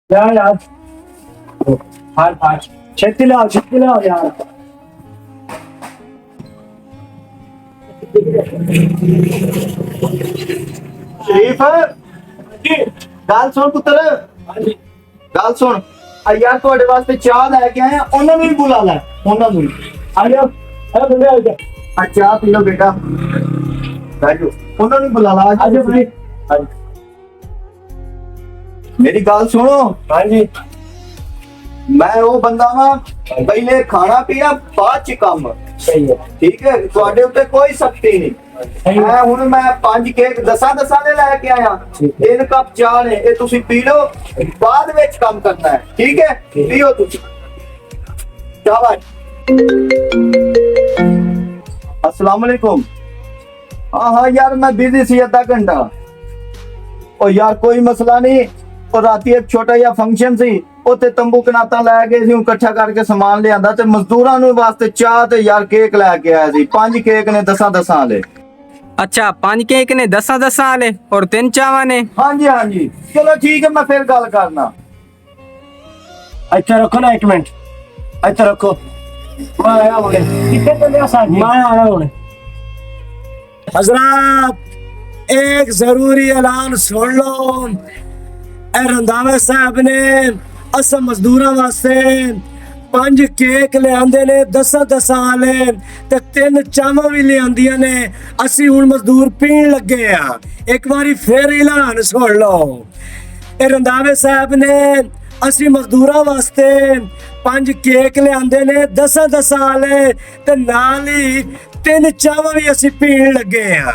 यार फाड़ फाड़ छेती लाओ यार। शरीफ गल सुन पुत्र, गल सुन यार ਤੁਹਾਡੇ ਵਾਸਤੇ ਚਾਹ ਲੈ ਕੇ ਆਏ ਆ, ਉਹਨਾਂ ਨੂੰ ਵੀ ਬੁਲਾ ਲੈ, ਉਹਨਾਂ ਨੂੰ ਵੀ आ जाओ अरे बंदे आ जाओ ਆ ਚਾਹ ਪੀ ਲਓ ਬੇਟਾ, ਬਹਿ ਜਾਓ, ਉਹਨਾਂ ਨੂੰ ਬੁਲਾ ਲਾ आ जाओ भाई। हाँ ਮੇਰੀ ਗੱਲ ਸੁਣੋ, जी ਮੈਂ ਉਹ ਬੰਦਾ ਵਾਂ ਪਹਿਲੇ ਖਾਣਾ ਪੀਣਾ ਬਾਅਦ ਚ ਕੰਮ, सही है ਠੀਕ ਹੈ, ਤੁਹਾਡੇ ਉੱਤੇ ਕੋਈ ਸਖਤੀ ਨਹੀਂ। सही है। ਹੁਣ ਮੈਂ 5 ਕੇਕ 10 ਦੇ ਲੈ ਕੇ ਆਇਆ, ਠੀਕ 3 ਕੱਪ ਚਾਹ ਨੇ, ਇਹ ਤੁਸੀਂ ਪੀ ਲਓ, ਬਾਅਦ ਵਿੱਚ ਕੰਮ ਕਰਨਾ ਹੈ, ਠੀਕ ਹੈ, ਠੀਕ। ਪੀਓ ਤੁਸੀਂ। ਸ਼ਾਬਾਸ਼। अस्सलाम वालेकुम। हाँ यार मैं बिजी सी आधा घंटा। ओ यार कोई मसला नहीं, और राती एक छोटा जिहा फंक्शन सी, उत्ते तंबू कनाता लै गए सी, इकट्ठा करके समान लिआंदा ते मजदूरां नूं वास्ते चाह ते यार केक लैके आया सी, 5 केक ने 10 वाले। अच्छा 5 केक ने 10 वाले और 3 चावा ने। हाँ जी चलो ठीक है, मैं फिर गल करना। अच्छा रखो ना एक मिनट, अच्छा रखो। मैं आया होने कितने बंदे हो साथ में? मैं आया होने। हजरत एक जरूरी ऐलान सुन लो, ए रंधावा साहब ने अस मजदूरां वास्ते 5 केक ले आंदे ने 10 वाले ते 3 चावां भी ले आंदियां ने, असी हुण मजदूर पीण लगे आ। एक बारी फिर ऐलान सुन लो, ए रंधावे साहब ने असी मजदूरां वास्ते 5 केक ले आंदे ने 10 वाले ते नाल ही 3 चावां भी असी पीण लगे आ।